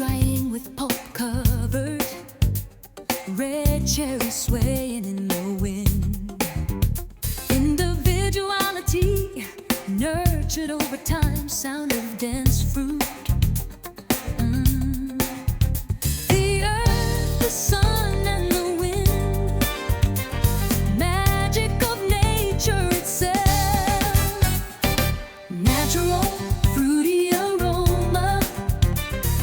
drying with pulp covered, red cherry swaying in the wind. Individuality nurtured over time, sound of dense fruit. The earth, the sun, and the wind, magic of nature itself. Natural, fruity aroma,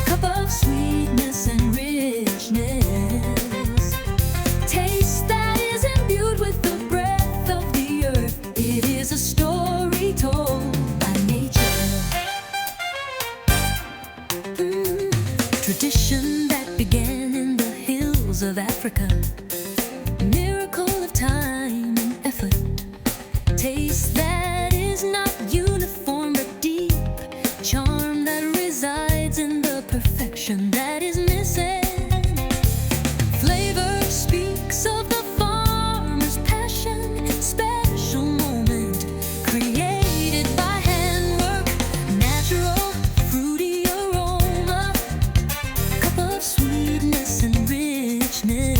cup of sweetness and richness. Taste that is imbued with the breath of the earth. It is a story told by nature. Tradition that began in the hills of Africa. Miracle of time and effort. Taste that is not uniform but deep. Charm that resides in the perfection that is missing. Flavor speaks of the farmer's passion. Special moment created by handwork. Natural, fruity aroma, cup of sweetness and richness.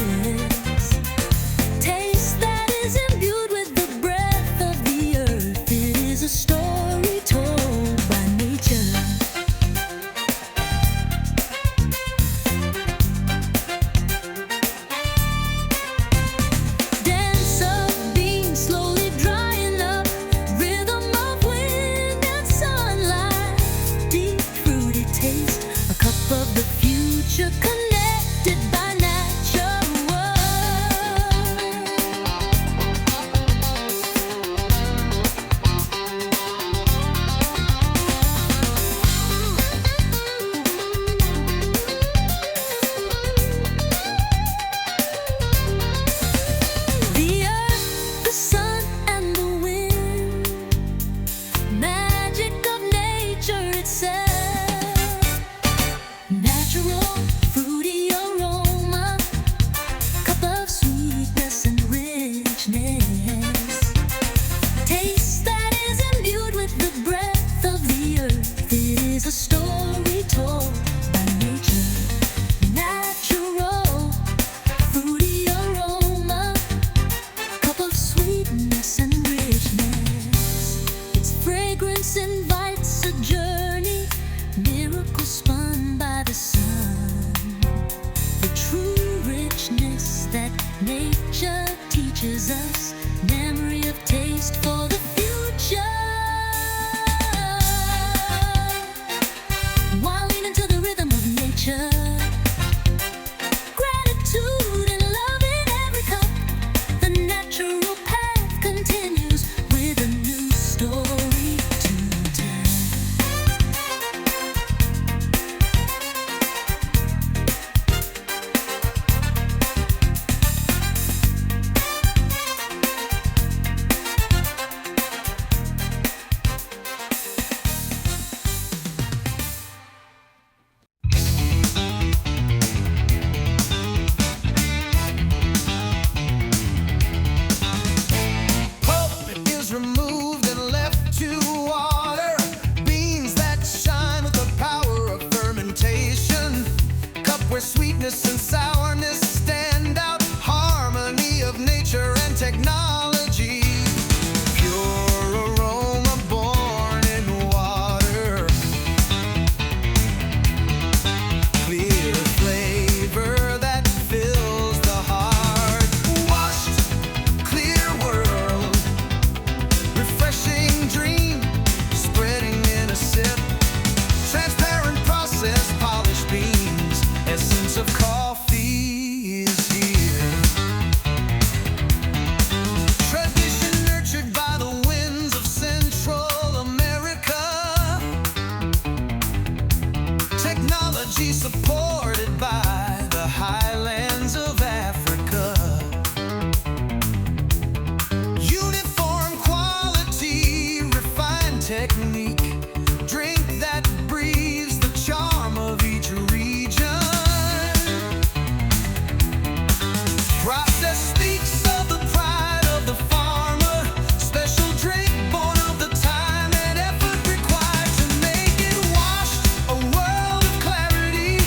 Taste that is imbued with the breath of the earth. It is a story told by nature. Dance of beans slowly drying up, rhythm of wind and sunlight, deep fruity taste, a cup of the future connected by natural. The earth, the sun, and the wind, magic of nature itself. Natural, fruity aroma, cup of sweetness and richness. Taste that is imbued with the breath of the earth. It is a story told by nature. Natural, fruity aroma, cup of sweetness and richness. Its fragrance invites a journey, miracle spun by the sun. The true richness that nature teaches us, memory of taste for the future. While leaning to the rhythm of nature, gratitude and love in every cup. The natural path continues with a new story to tell. Pulp is removed and left to water. Beans that shine with the power of fermentation. Cup where sweetness and sourness stand out. Harmony of nature and technology. Pure aroma born in water. Clear flavor that fills the heart. Washed, clear world. Refreshing dream, spreading in a sip. Transparent process, polished beans. Essence of coffee is here. Tradition nurtured by the winds of Central America. Technology supported by the highlands of Africa. Uniform quality, refined technique. Drink that breathes the charm of each region. Process speaks of the pride of the farmer. Special drink born of the time and effort required to make it washed. A world of clarity,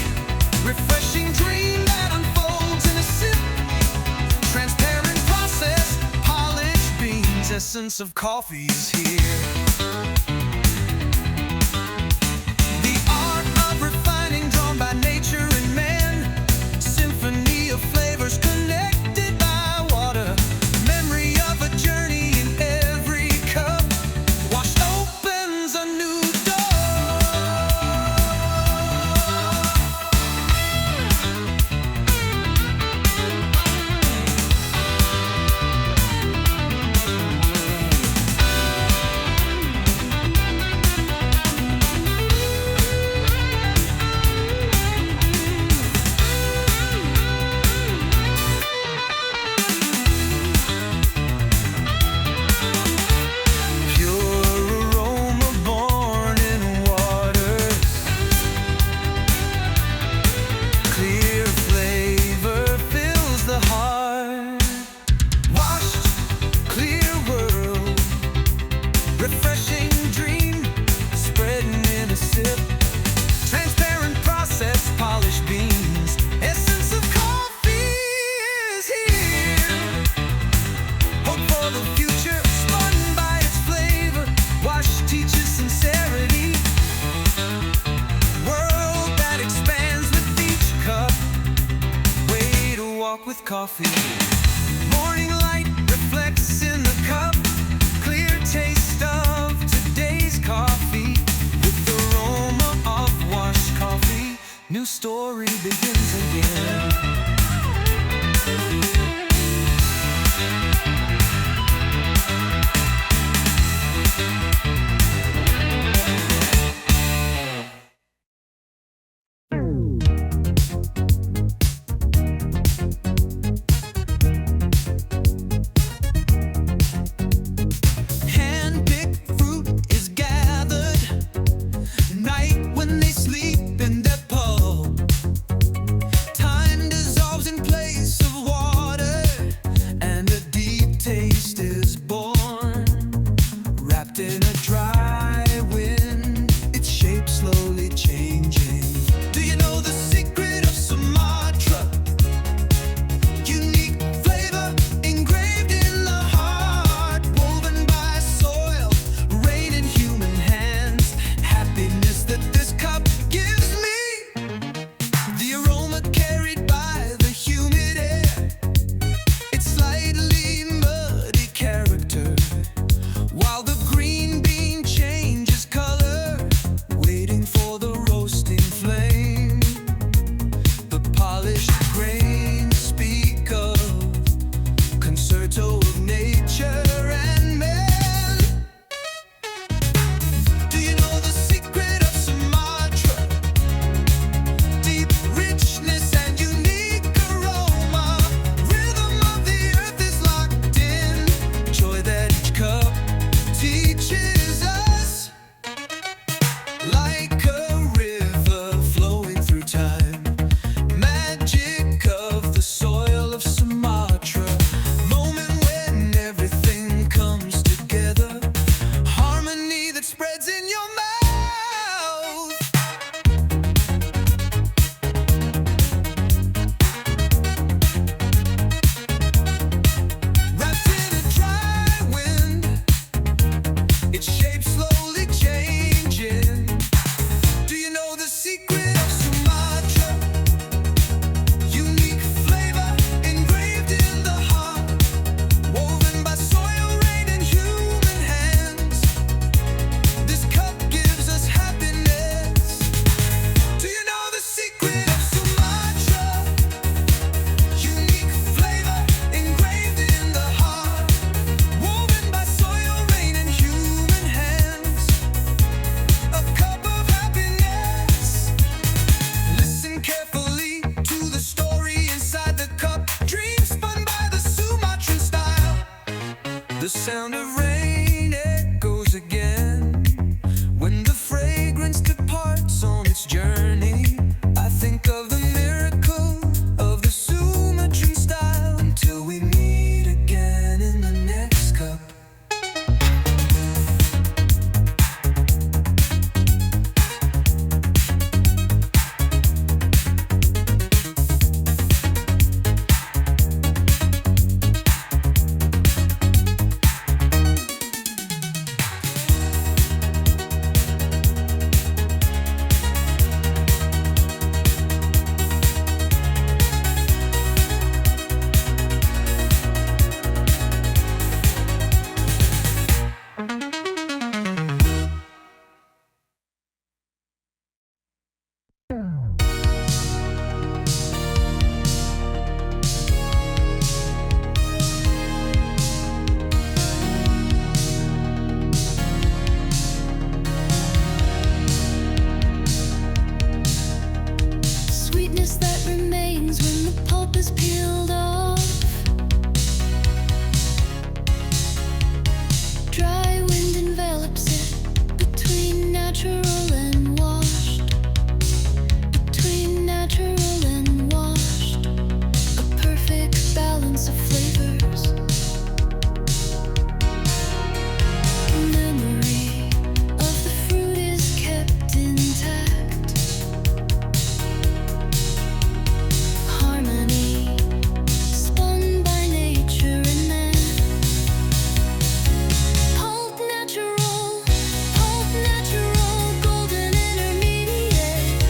essence of coffee is here. The art of refining drawn by nature and man. Symphony of flavors connected by water. Memory of a journey in every cup. Washed opens a new with coffee. Morning light reflects in the cup. Clear taste of today's coffee. With the aroma of washed coffee, new story begins again. sound of rain echoes again when the fragrance departs on its journey. I think of the miracle of the Sumatran style until we meet again in the next cup. is peeled off. Dry wind envelops it between natural and washed. Between natural and washed. A perfect balance of flavors. Memory of the fruit is kept intact. Harmony spun by nature and man. Pulp natural, golden intermediate.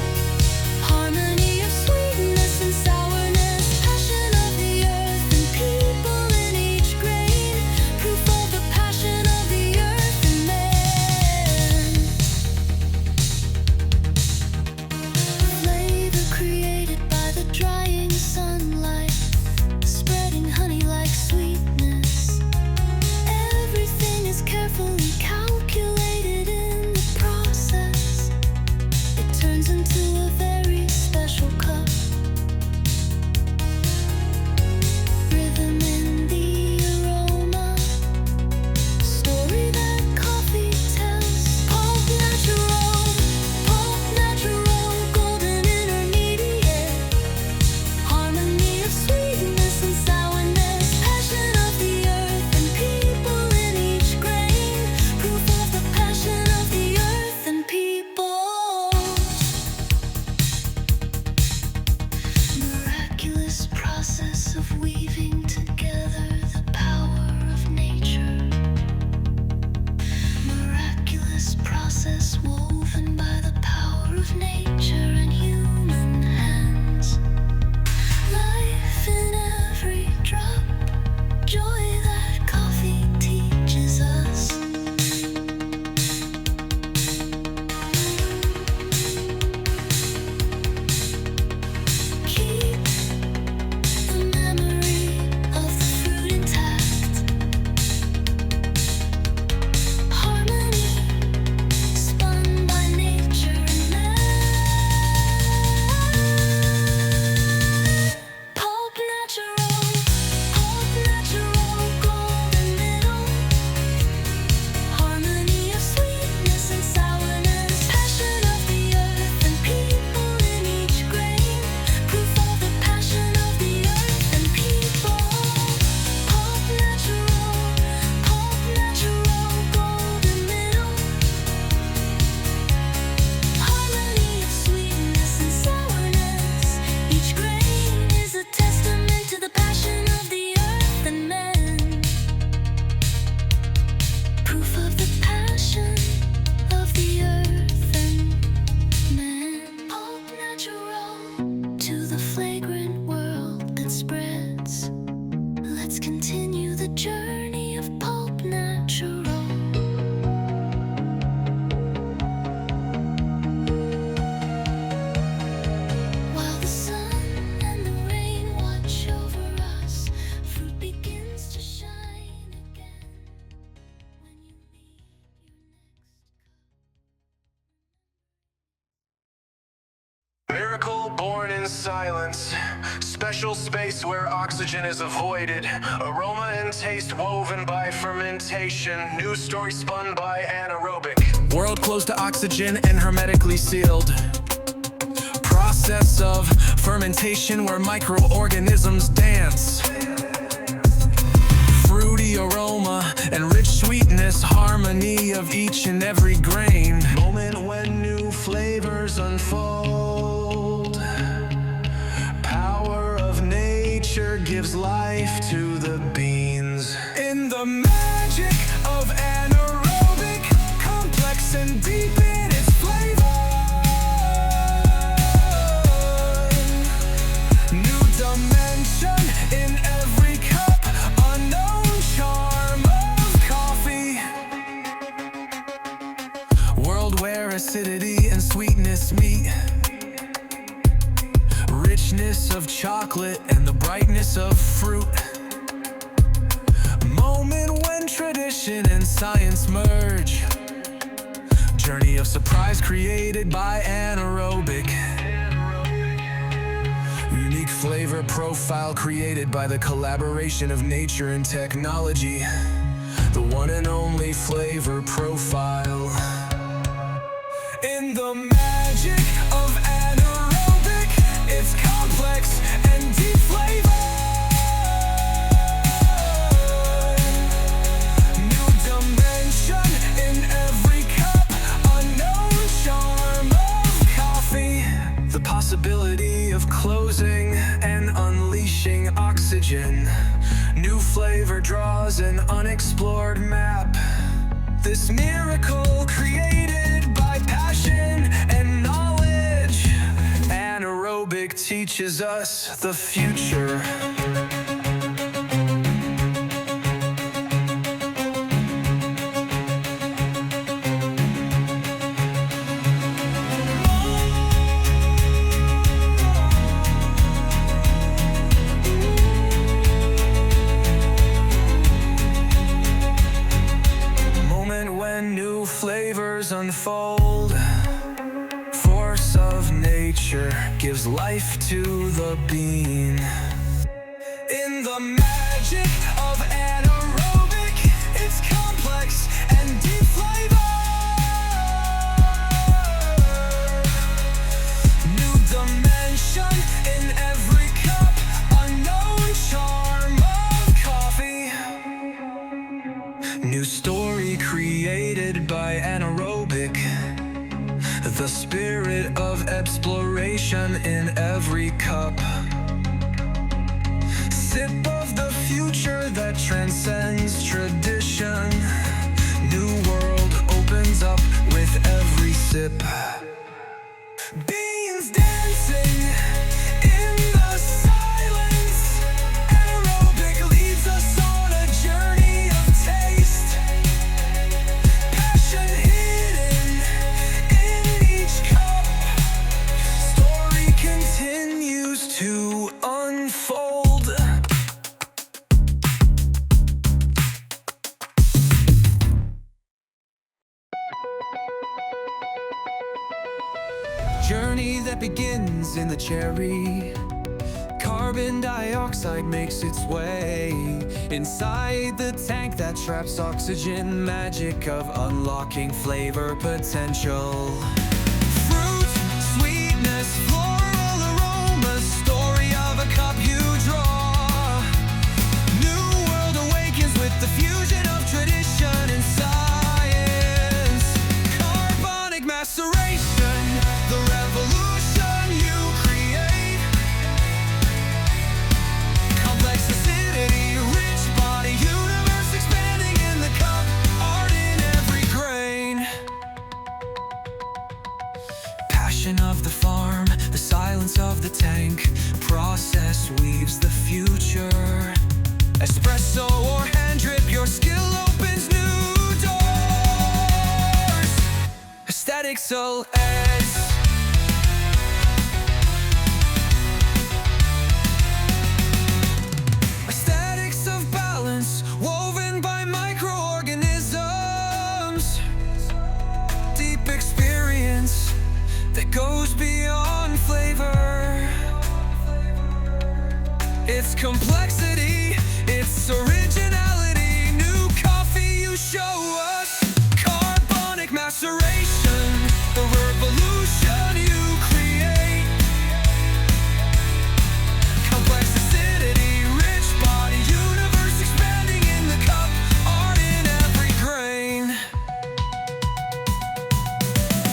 Harmony of sweetness and sourness, passion of the earth and people in each grain. Proof of the passion of the earth and man. Flavor created by the drying sunlight, spreading honey like sweetness. Everything is carefully calculated in the process. It turns into a very special cup. Rhythm in the aroma, story that coffee tells. Pulp natural, golden intermediate. Harmony of sweetness and sourness, passion of the earth and people in each grain. Proof of the passion of the earth and people. Miraculous process of weaving together the power of nature. Miraculous process woven by the power of nature and human hands. Life in every drop, joy that coffee teaches us. Keep the memory of the fruit intact. Harmony spun by nature and man. Pulp natural, golden middle. Harmony of sweetness and sourness, passion of the earth and people in each grain. Proof of the passion of the earth and people. Pulp natural, golden middle. Harmony of sweetness and sourness. Each grain is a testament to the passion of the earth and men. Proof of the passion of the earth and men. Pulp natural to the flagrant world that spreads. Let's continue the journey of pulp natural. While the sun and the rain watch over us, fruit begins to shine again. When you meet your next cup. Miracle born in silence. Special space where oxygen is avoided. Aroma and taste woven by fermentation. New story spun by anaerobic. World closed to oxygen and hermetically sealed. Process of fermentation where microorganisms dance. Fruity aroma and rich sweetness, harmony of each and every grain. Moment when new flavors unfold. Power of nature gives life to the beans. In the magic of anaerobic, complex and deep in its flavor. New dimension in every cup, unknown charm of coffee. World where acidity and sweetness meet. Richness of chocolate and the brightness of fruit. Moment when tradition and science merge. Journey of surprise created by anaerobic. Unique flavor profile created by the collaboration of nature and technology. The one and only flavor profile. In the magic of anaerobic, it's complex and deep flavor. New dimension in every cup, unknown charm of coffee. The possibility of closing and unleashing oxygen. New flavor draws an unexplored map. This miracle created by passion and knowledge. Anaerobic teaches us the future. New flavors unfold. Force of nature gives life to the bean. In the magic of anaerobic, it's complex and deep flavor. New dimension in every cup, unknown charm of coffee. New story created by anaerobic. The spirit of exploration in every cup. Sip of the future that transcends tradition. New world opens up with every sip. Beans dancing in the silence. Anaerobic leads us on a journey of taste. Passion hidden in each cup. Story continues to unfold. Journey that begins in the cherry. Carbon dioxide makes its way inside the tank that traps oxygen. Magic of unlocking flavor potential. Fruit, sweetness, floral aromas. Story of a cup you draw. New world awakens with the fusion of tradition and science. Carbonic maceration, the revolution you create. Complex acidity, rich body, universe expanding in the cup. Art in every grain. Passion of the farm, the silence of the tank. Process weaves the future. Espresso or hand drip, your skill opens new doors. Aesthetics so as aesthetics of balance, woven by microorganisms. Deep experience that goes beyond flavor. Its complexity, its originality. New coffee you show us. Carbonic maceration, the revolution you create. Complex acidity, rich body, universe expanding in the cup. Art in every grain.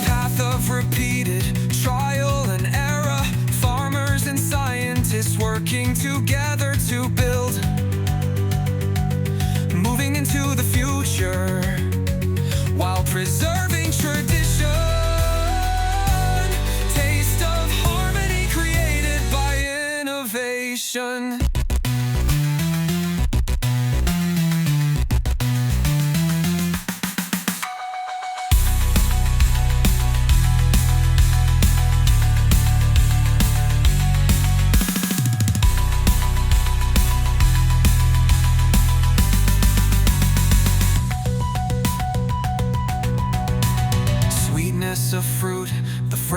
Path of repeated trial and error. Farmers and scientists working together to build. Moving into the future while preserving tradition. Taste of harmony created by innovation.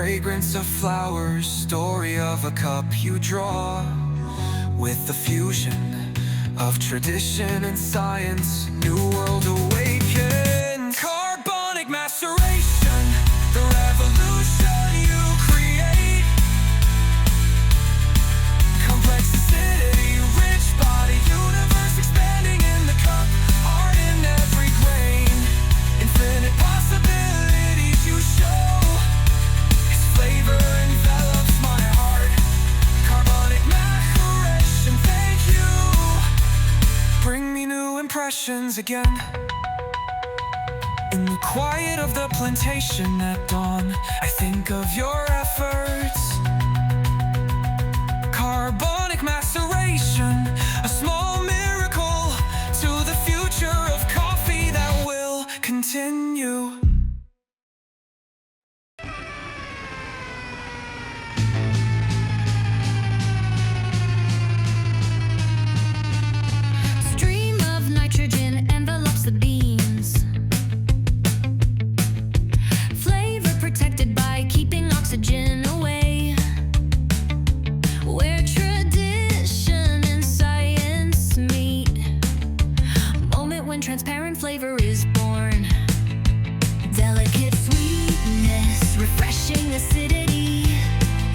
fragrance of flowers, story of a cup you draw. With the fusion of tradition and science, new world awakens. Carbonic maceration, the revolution you create. Complexity, rich body, universe expanding in the cup. Art in every grain, infinite possibilities you show. Its flavor envelops my heart. Carbonic maceration, thank you. Bring me new impressions again. In the quiet of the plantation at dawn, I think of your efforts. Carbonic maceration, a small miracle to the future of coffee that will continue. Stream of nitrogen envelops the beans. Flavor protected by keeping oxygen away. Where tradition and science meet. Moment when transparent flavor is born. Delicate sweetness, refreshing acidity.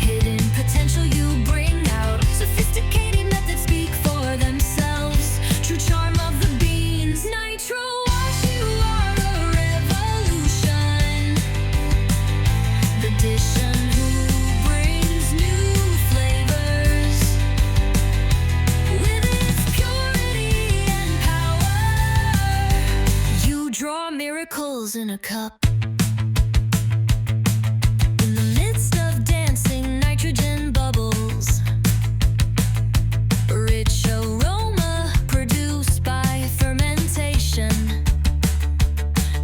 Hidden potential you bring out. Sophisticated methods speak for themselves. True charm of the beans. Nitro wash, you are a revolution. The addition who brings new flavors. With its purity and power, you draw miracles in a cup. In the midst of dancing nitrogen bubbles, rich aroma produced by fermentation.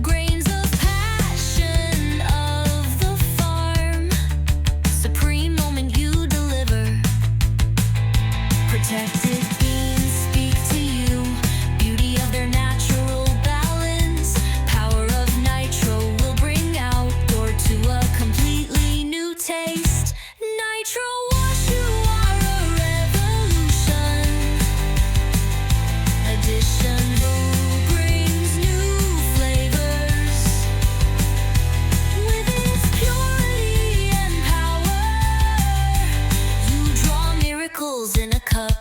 Grains of passion of the farm, supreme moment you deliver. Protected beans speak to you, beauty of their natural balance. Power of nitro will bring out door to a completely new taste. Nitro wash, you are a revolution. Addition who brings new flavors. With its purity and power, you draw miracles in a cup.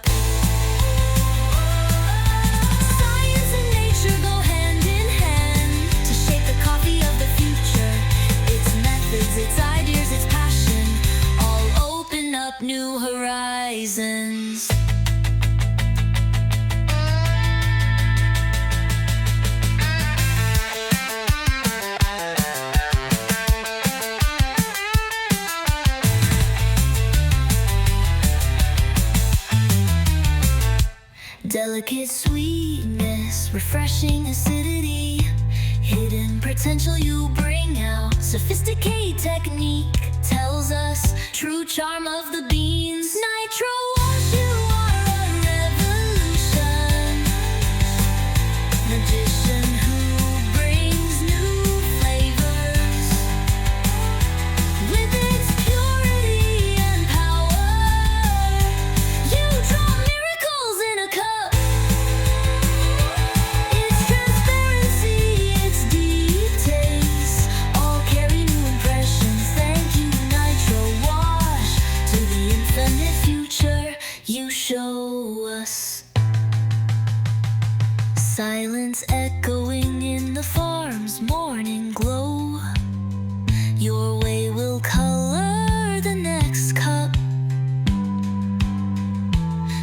Science and nature go hand in hand to shape the coffee of the future. Its methods, its ideas, its passion all open up new horizons. Delicate sweetness, refreshing acidity. Hidden potential you bring out. Sophisticated technique tells us true charm of the beans. Nitro wash, you are a revolution. Magician who brings new flavors. With its purity and power, you draw miracles in a cup. Its transparency, its deep taste, all carry new impressions. Thank you, Nitro Wash, to the infinite future you show us. Silence echoing in the farm's morning glow. Your way will color the next cup.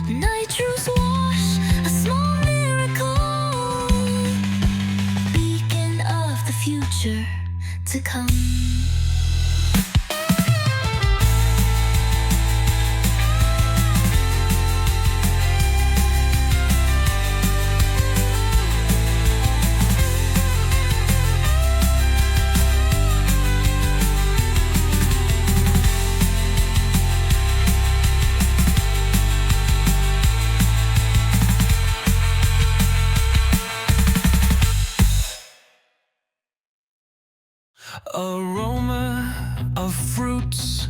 Nitro's wash, a small miracle. Beacon of the future to come. notes,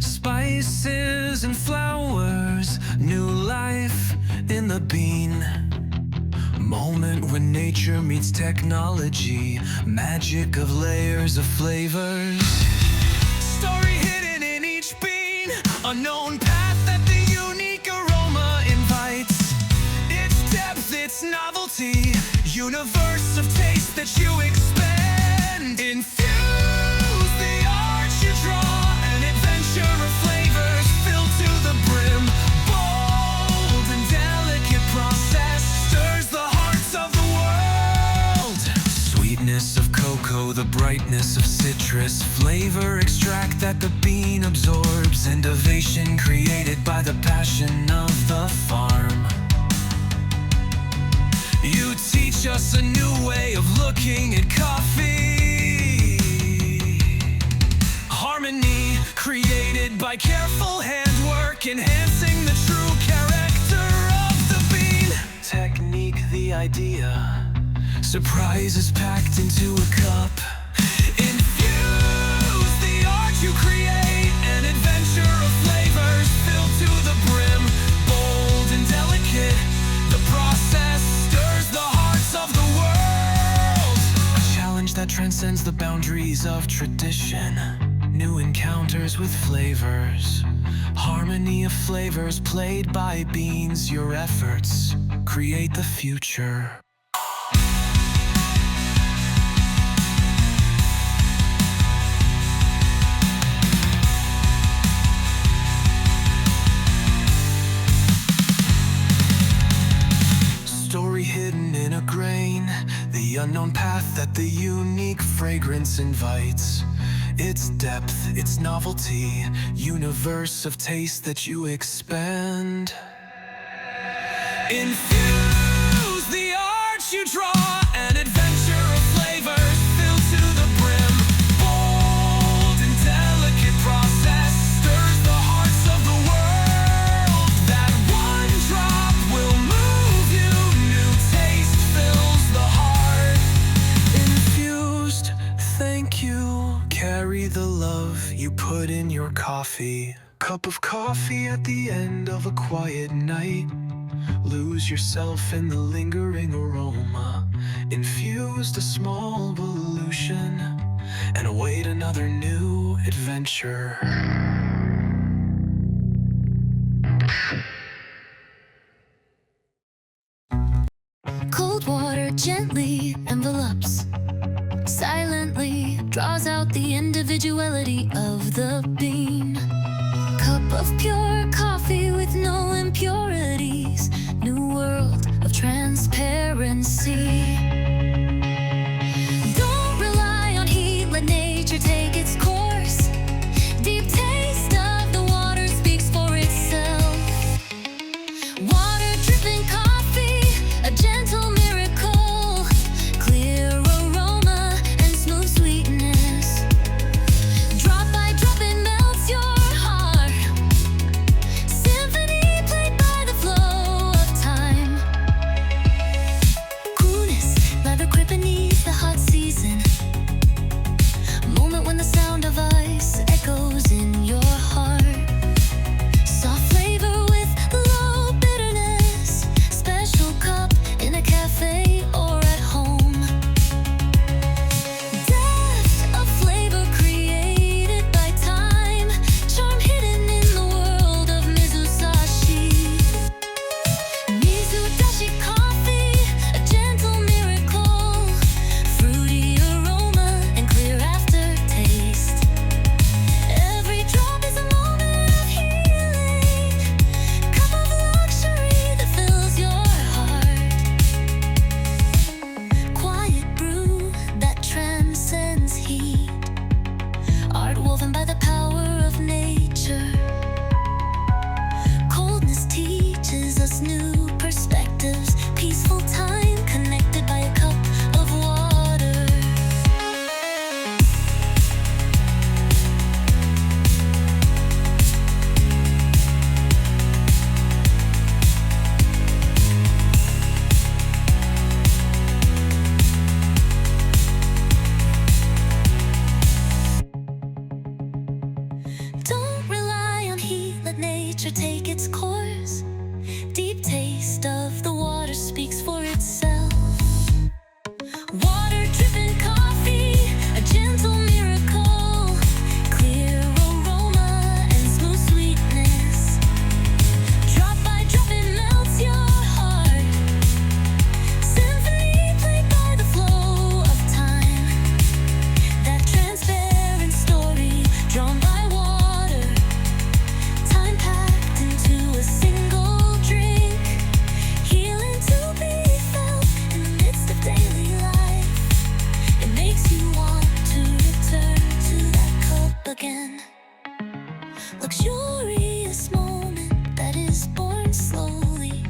spices and flowers, new life in the bean. Moment when nature meets technology, magic of layers of flavors. Story hidden in each bean, unknown path that the unique aroma invites. Its depth, its novelty, universe of taste that you expand. Infuse the art you draw, an adventure of flavors filled to the brim. Bold and delicate process stirs the hearts of the world. Sweetness of cocoa, the brightness of citrus, flavor extract that the bean absorbs, innovation created by the passion of the farm. You teach us a new way of looking at coffee. Harmony created by careful handwork, enhancing the true character of the bean. Technique, the idea, surprises packed into a cup. Infuse the art you create, an adventure of flavors filled to the brim. Bold and delicate, the process stirs the hearts of the world. A challenge that transcends the boundaries of tradition. New encounters with flavors. Harmony of flavors played by beans. Your efforts create the future. Story hidden in a grain, the unknown path that the unique fragrance invites. Its depth, its novelty, universe of taste that you expand. Infuse the art you draw, an adventure of flavors filled to the brim. Bold and delicate process stirs the hearts of the world. That one drop will move you, new taste fills the heart. Infused, thank you, carry the love you put in your coffee. Cup of coffee at the end of a quiet night. Lose yourself in the lingering aroma. Infused a small evolution and await another new adventure. Cold water gently envelops, silently draws out the individuality of the bean. Cup of pure coffee with no impurities, new world of transparency. Don't rely on heat, let nature take its course. Deep taste of the water speaks for itself. Water dripping coffee, a gentle miracle, clear aroma and smooth sweetness. Drop by drop it melts your heart. Symphony played by the flow of time. Coolness nature take its course. Deep taste of the water speaks for itself. Water-driven coffee, a gentle miracle. Clear aroma and smooth sweetness. Drop by drop it melts your heart. Symphony played by the flow of time. That transparent story drawn by water. Time packed into a single drink. Healing to be felt in the midst of daily life. It makes you want to return to that cup again. Luxurious moment that is born slowly.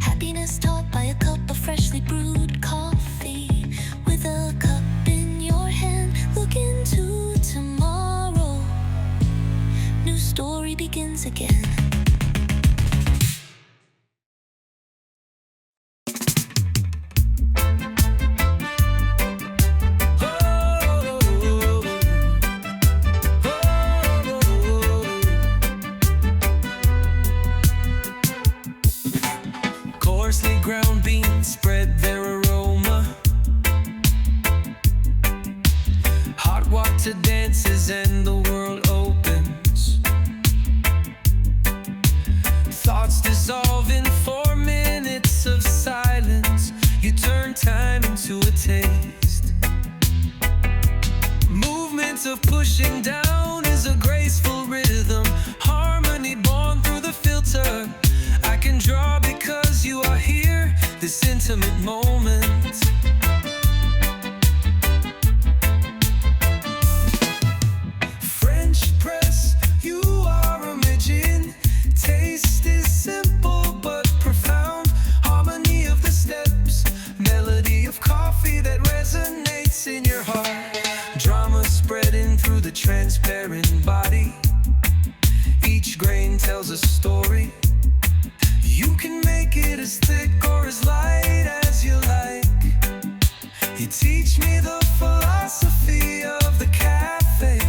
Happiness taught by a cup of freshly brewed coffee. With a cup in your hand, look into tomorrow. New story begins again. Coarsely ground beans spread their aroma. Hot water dances and the world opens. Thoughts dissolve in 4 minutes of silence. You turn time into a taste. Movement of pushing down is a graceful rhythm. Harmony born through the filter. I can draw because you are here, this intimate moment. French press, you are a magician. Taste is simple but profound. Harmony of the steps, melody of coffee that resonates in your heart. Drama spreading through the transparent body. Each grain tells a story. You can make it as thick or as light as you like. You teach me the philosophy of the cafe.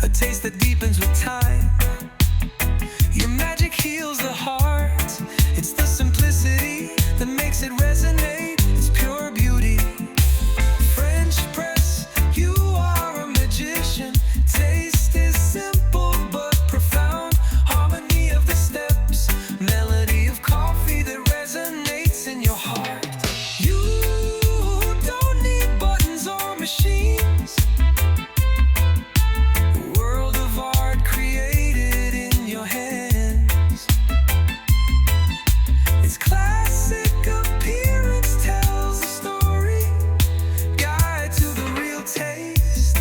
A taste that deepens with time. Your magic heals the heart. It's the simplicity that makes it resonate. It's pure beauty. French press, you are a magician. Taste is simple but profound. Harmony of the steps, melody of coffee that resonates in your heart. You don't need buttons or machines. A world of art created in your hands. Its classic appearance tells a story. Guide to the real taste.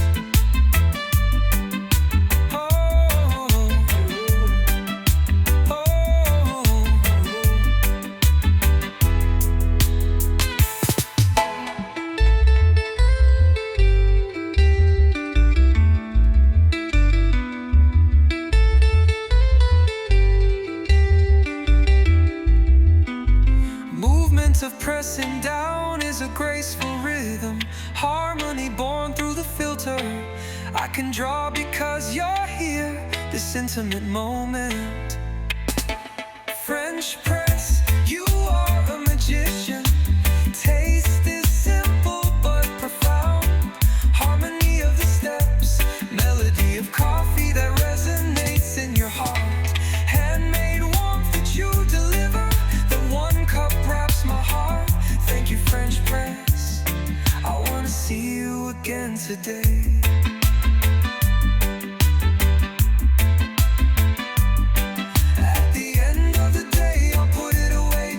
Oh, oh. Movement of pressing down is a graceful rhythm. Harmony born through the filter. I can draw because you're here, this intimate moment. French press, you are a magician. Taste is simple but profound. Harmony of the steps, melody of coffee that resonates in your heart. Handmade warmth that you deliver. The one cup wraps my heart. Thank you, French press. I wanna see you again today. At the end of the day, I'll put it away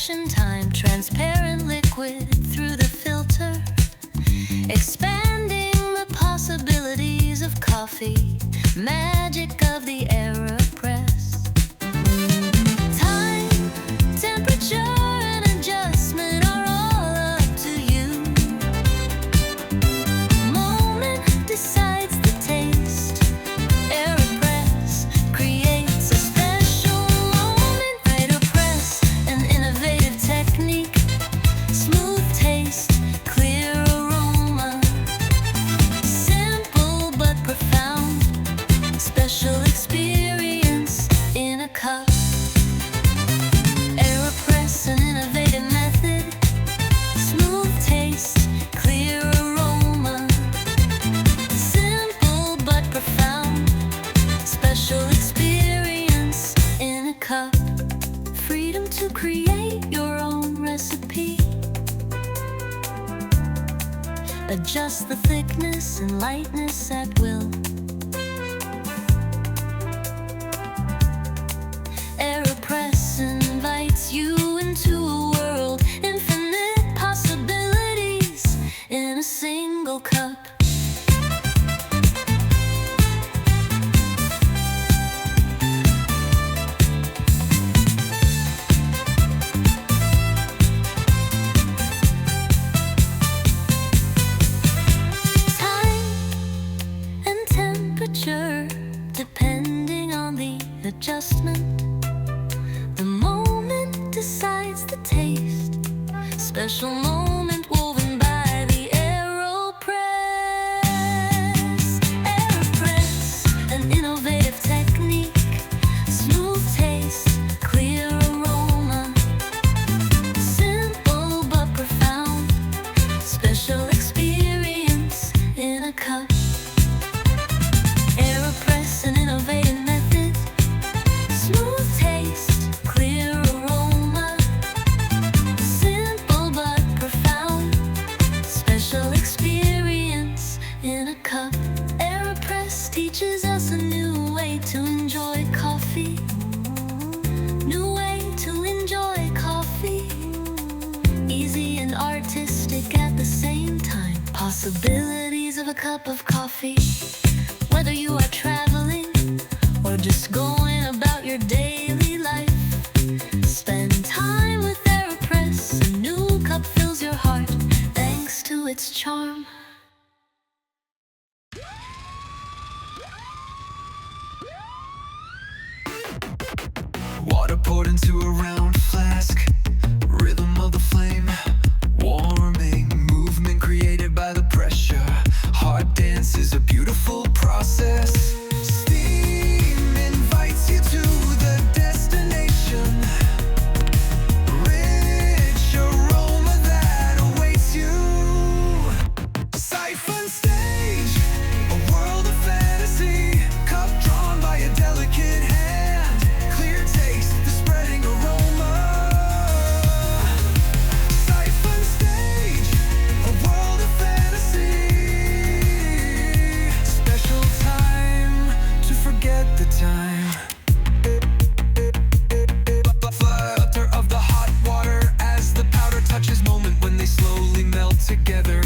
extraction time, transparent liquid through the filter, expanding the possibilities of coffee, magic of the AeroPress. Time, temperature, and adjustment are all up to you. Moment decides the taste. AeroPress creates a special moment. AeroPress, an innovative technique, smooth taste, clear aroma, simple but profound, special experience in a cup. AeroPress, an innovative method, smooth taste, clear aroma, simple but profound, special experience in a cup. Freedom to create your own recipe. Adjust the thickness and lightness at will. AeroPress invites you into a world, infinite possibilities in a single cup. Time and temperature, depending on the adjustment. The moment decides the taste. Special moment woven by the AeroPress. AeroPress, an innovative technique, smooth taste, clear aroma, simple but profound, special experience in a cup. AeroPress, an innovative method, smooth taste, clear aroma, simple but profound, special experience in a cup. AeroPress teaches us a new way to enjoy coffee. New way to enjoy coffee. Easy and artistic at the same time. Possibilities of a cup of coffee. Whether you are traveling or just going about your daily life, spend time with AeroPress. A new cup fills your heart thanks to its charm. Water poured into a round flask. Rhythm of the flame. Warming. Movement created by the pressure. Heart dance is a beautiful process. Steam invites you to the destination. Rich aroma that awaits you. Siphon stage, a world of fantasy. Cup drawn by a delicate hand. Clear taste, the spreading aroma. Siphon stage, a world of fantasy. Special time to forget the time. Flutter of the hot water as the powder touches, moment when they slowly melt together.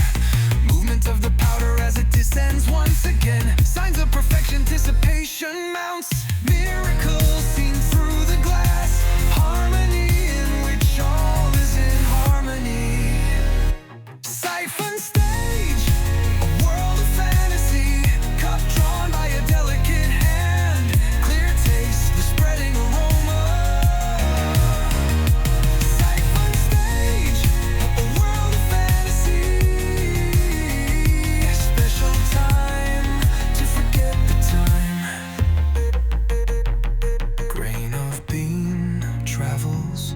Movement of the powder as it descends once again. Signs of perfection, anticipation mounts. Miracles seen through the glass. Harmony in which all is in harmony. Siphon stage, a world of fantasy. Cup drawn by a delicate hand. Clear taste, the spreading aroma. Siphon stage, a world of fantasy. Special time to forget the time. Grain of bean travels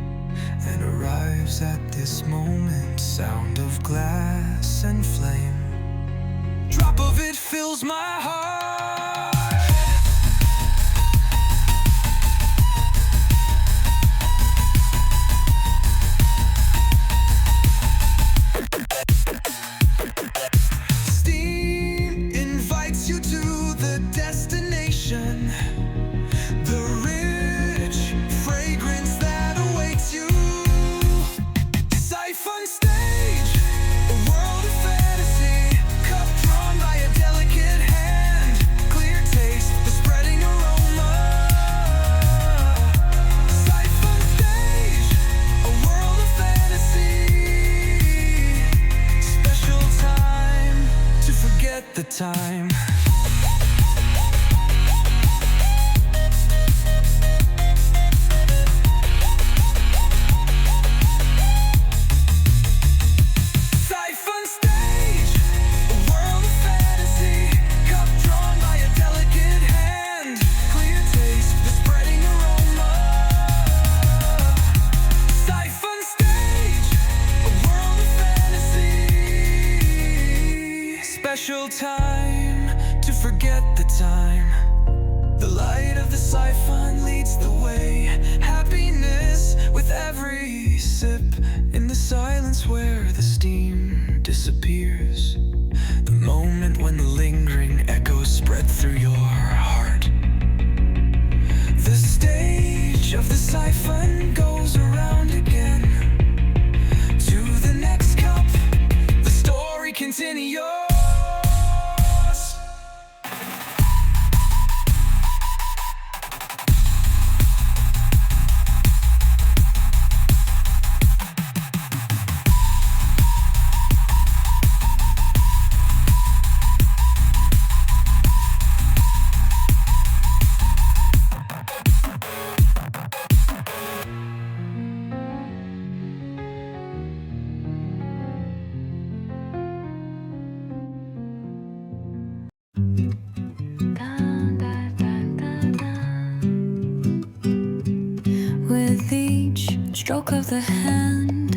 and arrives at this moment. Sound of glass and flame. Drop of it fills my heart. Steam invites you to the destination. The rich fragrance that awaits you. time. Siphon stage, a world of fantasy, cup drawn by a delicate hand, clear taste, the spreading aroma. Siphon stage, a world of fantasy, special time to forget the time. The light of the siphon leads the way, happiness with every sip, in the silence where the steam disappears, the moment when the lingering echoes spread through your heart. The stage of the siphon goes around again, to the next cup, the story continues. With each stroke of the hand,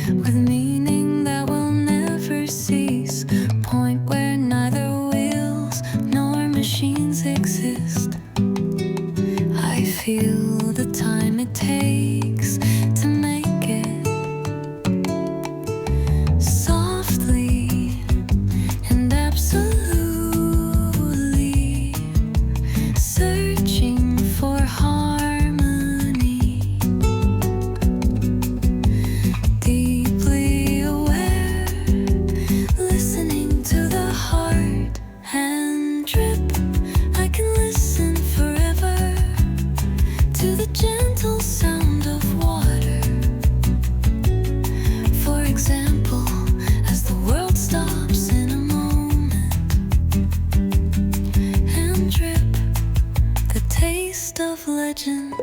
with meaning that will never cease, point where neither wheels nor machines exist. I feel the time it takes to make it softly and absolutely, searching for harmony, deeply aware, listening to the heart and drip. I can listen forever to the gentle sound of water. For example, as the world stops in a moment, and drip, the taste of legend.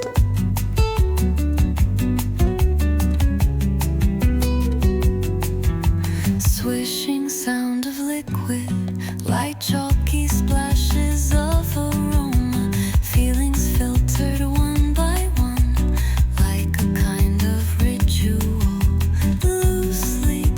Swishing sound of liquid, light chalky splashes of aroma, feelings filtered one by one, like a kind of ritual, loosely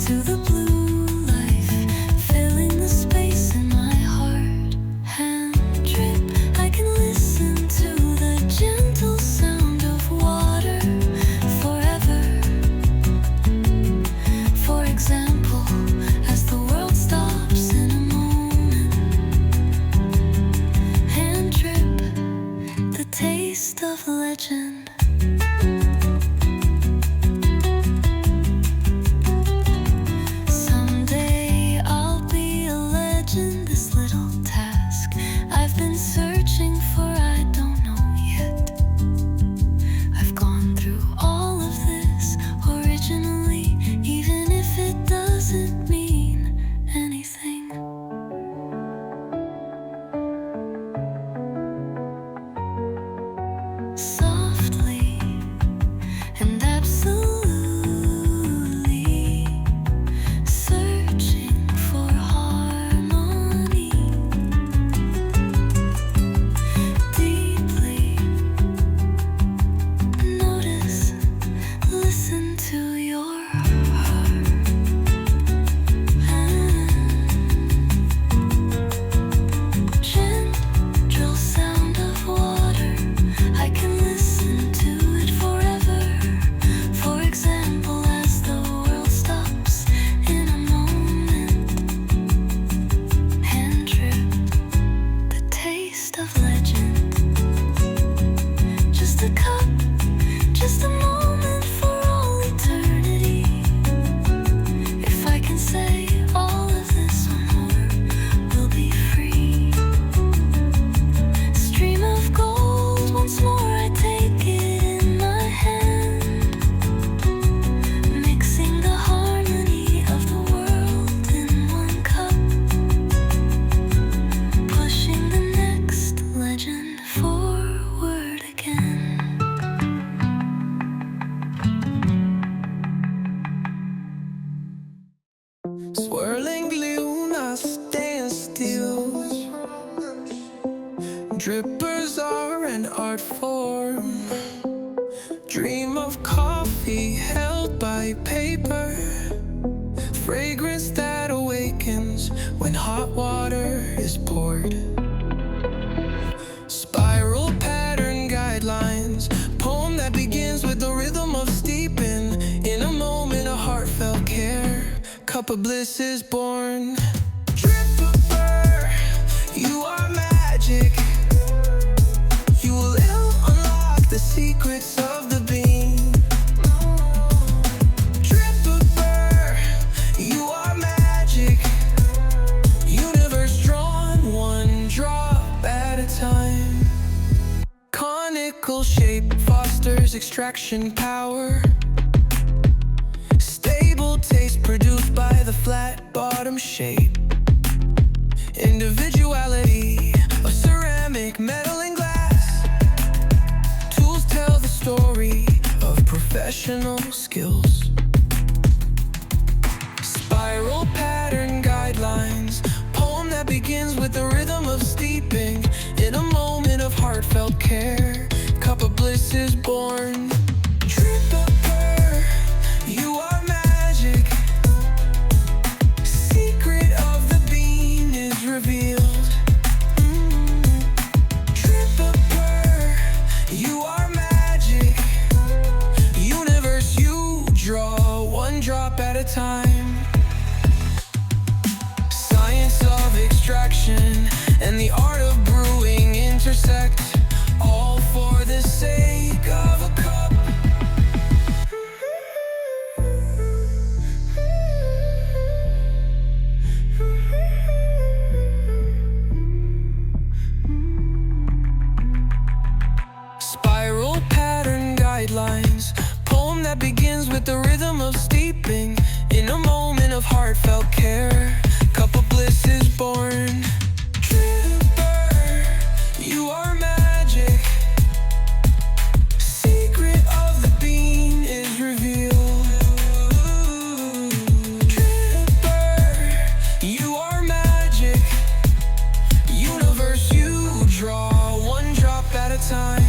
Swirling Luna stand still. Drippers are an art form. Dream of coffee held by paper. Fragrance that awakens when hot water is poured. Spiral pattern guidelines. Poem that begins with the rhythm of steeping. In a moment of heartfelt care, cup of bliss is born. Dripper, you are magic. You will unlock the secrets of the bean. Dripper, you are magic. Universe drawn one drop at a time. Conical shape fosters extraction power. Stable taste produced by the flat bottom shape. Individuality of ceramic, metal and glass. Tools tell the story of professional skills. Spiral pattern guidelines. Poem that begins with the rhythm of steeping. In a moment of heartfelt care, cup of bliss is born. Dripper, you are magic. Secret of the bean is revealed. Dripper, you are magic. Universe, you draw one drop at a time. Science of extraction and the art of brewing intersect, all for the sake of a cup. Spiral pattern guidelines. Poem that begins with the rhythm of steeping. In a moment of heartfelt care, cup of bliss is born. Dripper, you are magic. Secret of the bean is revealed. Dripper, you are magic. Universe, you draw one drop at a time.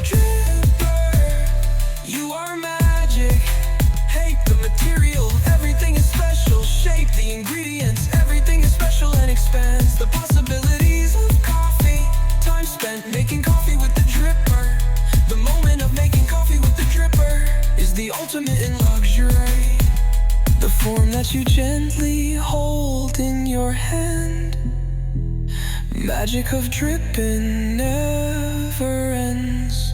Dripper, you are magic. Hey, the material, everything is special. Shape, the ingredients, everything is special and expands the possibilities of coffee. Time spent making coffee with the dripper. The moment of making coffee with the dripper is the ultimate in luxury. The form that you gently hold in your hand. Magic of dripping never ends.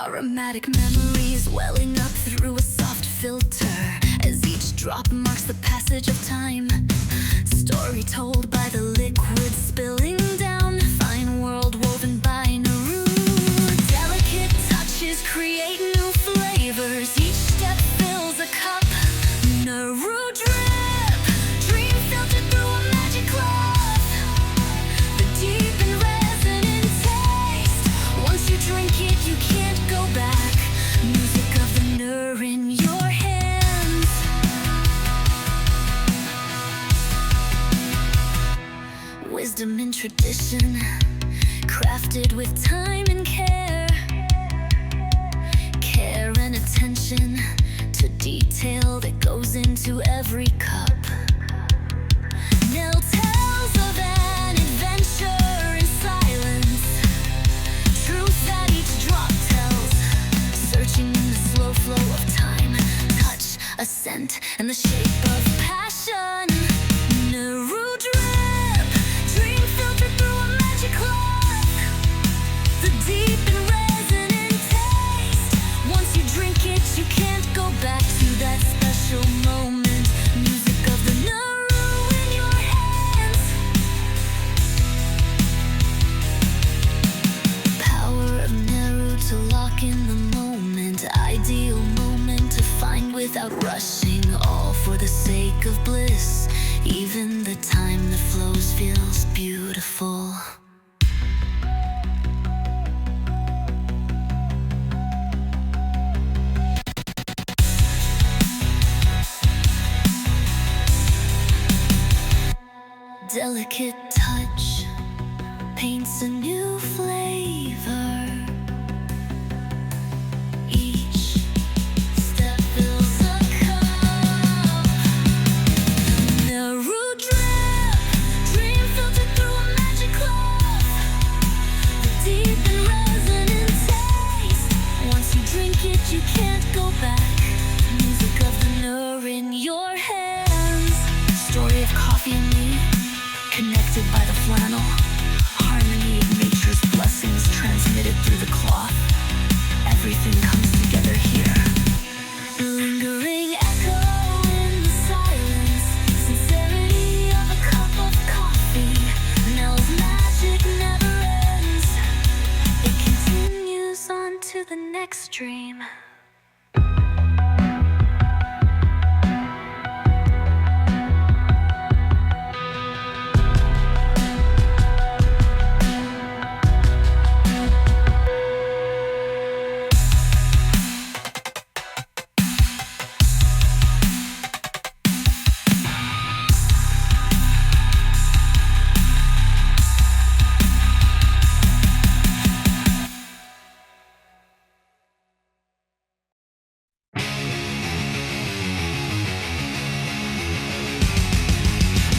Aromatic memories welling up through a soft filter as each drop marks the passage of time. Story told by the liquid spilling down. Fine world woven by Nauru. Delicate touches create new flavors. Each step fills a cup. Nauru drip, dream filtered through a magic cloth. The deep and resonant taste. Once you drink it, you can't go back. Music of the Nur in your hands. Wisdom and tradition, crafted with time and care. Care and attention to detail that goes into every cup. Nell tells of an adventure in silence. Truth that each drop tells, searching in the slow flow of time. Touch, a scent, and the shape of passion. Nauru drip, dream filtered through a magic cloth. The deep and resonant taste. Once you drink it, you can't go back to that special moment. Music of the Nauru in your hands. Power of Nauru to lock in the moment. Ideal moment to find without rushing. All for the sake of bliss. Even the time that flows feels beautiful. delicate touch paints a new flavor. Each step fills a cup. Narrow drip, dream filtered through a magic cloth. The deep and resonant taste. Once you drink it, you can't go back. Music of the nerve in your hands. Story of coffee and me, connected by the flannel. Harmony of nature's blessings transmitted through the cloth. Everything comes together here. Lingering echo in the silence. Sincerity of a cup of coffee. Nell's magic never ends. It continues on to the next dream.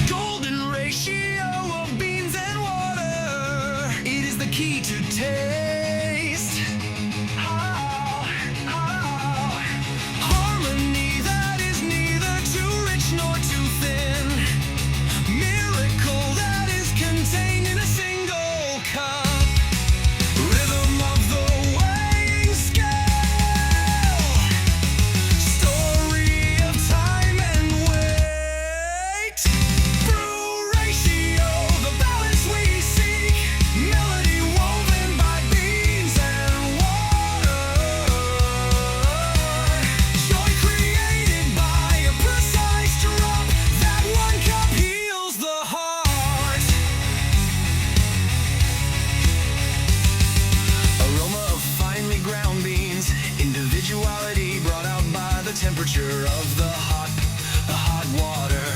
Golden ratio of beans and water. It is the key to taste. Harmony that is neither too rich nor too thin. Miracle that is contained in a single cup. Rhythm of the weighing scale. Story of time and weight. Brew ratio, the balance we seek. Melody woven by beans and water. Joy created by a precise drop. That one cup heals the heart. Aroma of finely ground beans. Individuality brought out by the temperature of the hot water.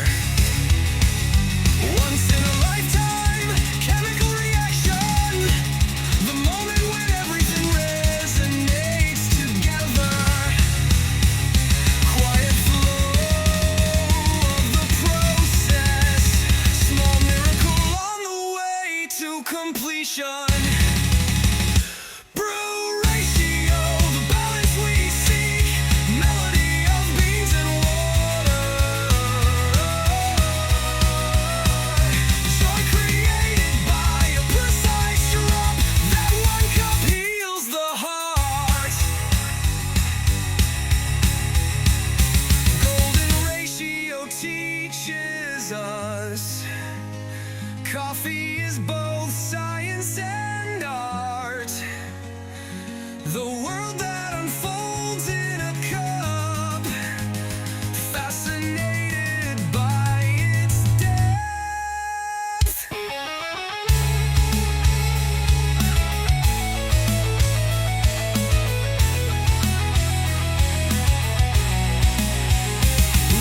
Once in a lifetime chemical reaction. The moment when everything resonates together. Quiet flow of the process. Small miracle on the way to completion. Brew ratio, the balance we seek. Melody of beans and water. Joy created by a precise drop. That one cup heals the heart. Golden ratio teaches us. Coffee is both science and art. The world that unfolds in a cup. Fascinated by its depth.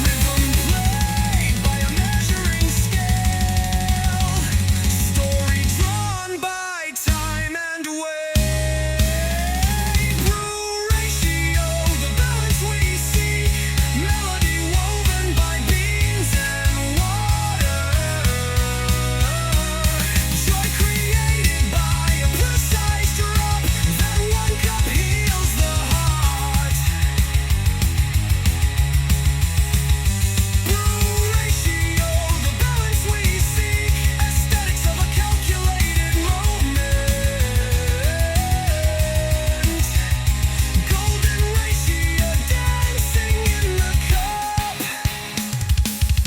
Rhythm played by a measuring scale. Story drawn by time and weight. Brew ratio, the balance we seek. Melody woven by beans and water. Joy created by a precise drop. That one cup heals the heart. Brew ratio, the balance we seek. Aesthetics of a calculated moment. Golden ratio dancing in the cup.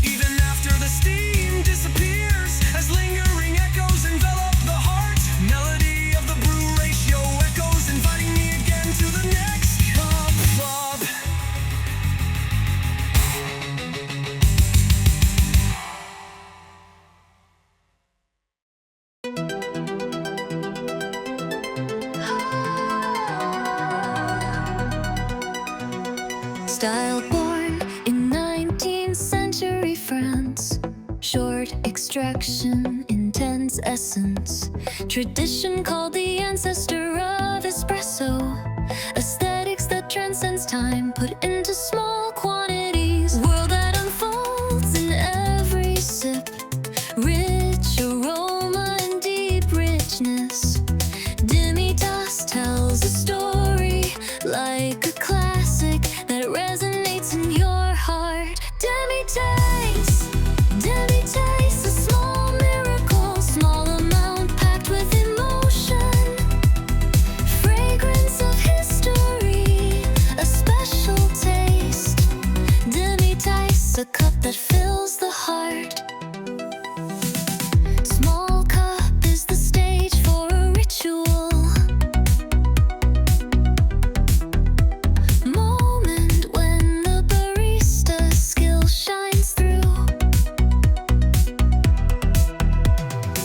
Even after the steam disappears, as lingering echoes envelop the heart. Melody of the brew ratio echoes, inviting me again to the next cup club. Style born in 19th century France. Short, extreme abstraction, intense essence. Tradition called the ancestor of espresso. Aesthetics that transcends time, put into small quantities. World that unfolds in every sip. Rich aroma and deep richness. Demi-tasse tells a story like a classic that resonates in your heart. Demi-tasse, demi-tasse, a small miracle, small amount packed with emotion. Fragrance of history, a special taste. Demi-tasse, a cup that fills the heart. Small cup is the stage for a ritual. Moment when the barista's skill shines through.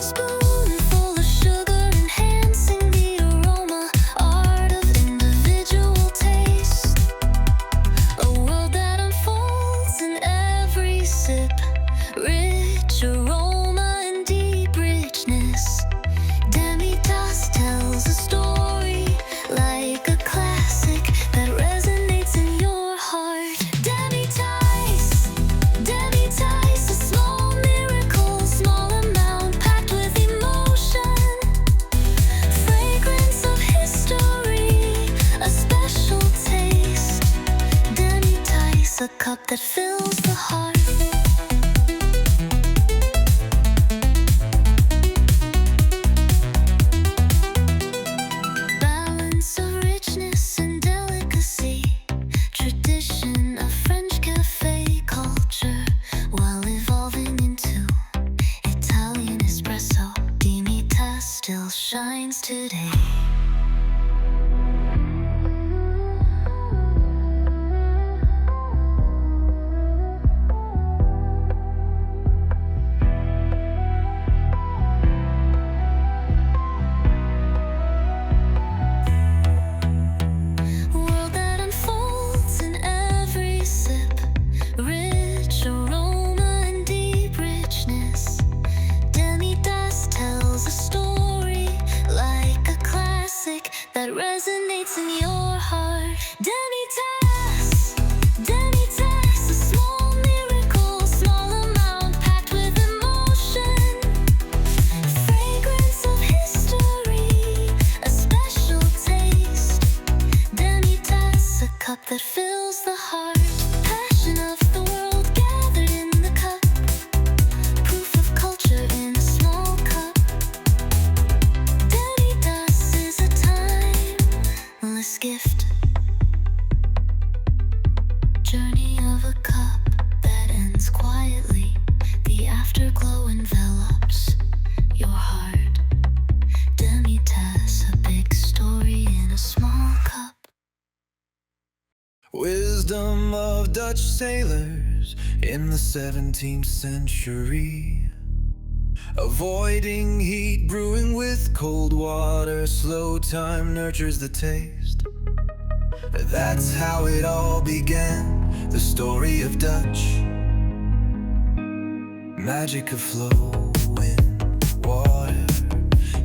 Spoonful of sugar enhancing the aroma. Art of individual taste. A world that unfolds in every sip. Rich aroma and deep richness. Demi-tasse tells a story like a classic that resonates in your heart. Demi-tasse, demi-tasse, a small miracle, small amount packed with emotion. Fragrance of history, a special taste. Demi-tasse, a cup that fills the heart. Balance of richness and delicacy. Tradition of French cafe culture while evolving into Italian espresso. Demi-tasse still shines today. World that unfolds in every sip. Rich aroma and deep richness. Demi-tasse tells a story like a classic that resonates in your heart. Demi-tasse, demi-tasse, a small miracle, small amount packed with emotion. Fragrance of history, a special taste. Demi-tasse, a cup that fills the heart. Passion of the world gathered in the cup. Proof of culture in a small cup. Demi-tasse is a timeless gift. Journey of a cup that ends quietly. The afterglow envelops your heart. Demi-tasse, a big story in a small cup. Wisdom of Dutch sailors in the 17th century. Avoiding heat, brewing with cold water. Slow time nurtures the taste. That's how it all began. The story of Dutch. Magic of flowing water.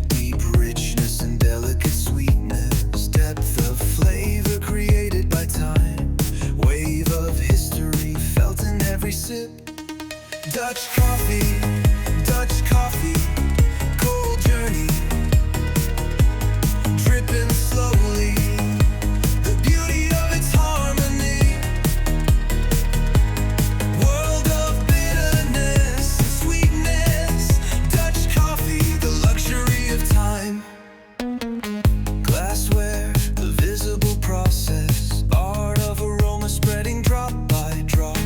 Deep richness and delicate sweetness. Depth of flavor created by time. Wave of history felt in every sip. Dutch coffee, cold journey. Dripping slowly. The beauty of its harmony. World of bitterness and sweetness. Dutch coffee, the luxury of time. Glassware, the visible process. Art of aroma spreading drop by drop.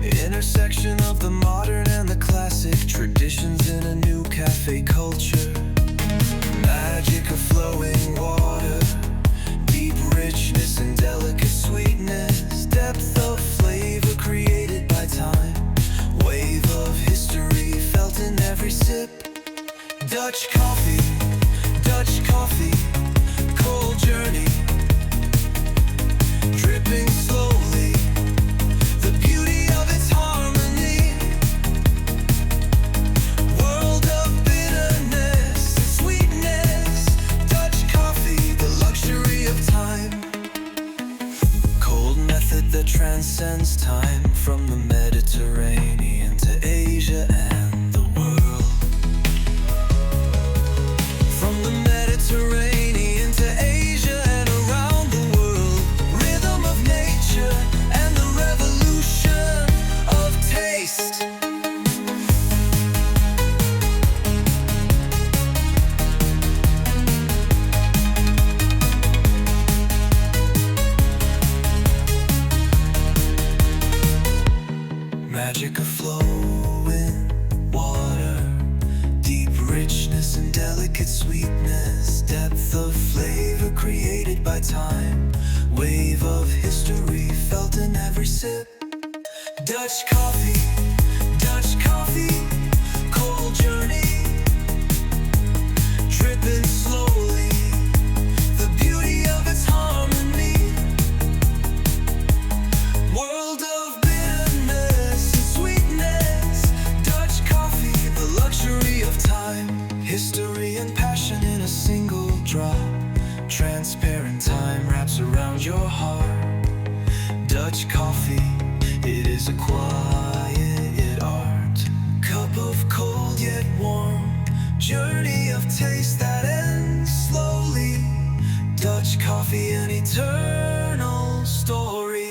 Intersection of the modern and the classic. Traditions in a new cafe culture. Magic of flowing water. Deep richness and delicate sweetness. Depth of flavor created by time. Wave of history felt in every sip. Dutch coffee, cold journey. Dripping slowly. The beauty of its harmony. delicate sweetness, depth of flavor created by time, wave of history felt in every sip. Dutch coffee, cold journey, dripping slowly, the beauty of its harmony. World of bitterness and sweetness, Dutch coffee, the luxury of time, history and passion in a single drop. Transparent time wraps around your heart. Dutch coffee, it is a quiet art. Cup of cold yet warm, journey of taste that ends slowly. Dutch coffee, an eternal story.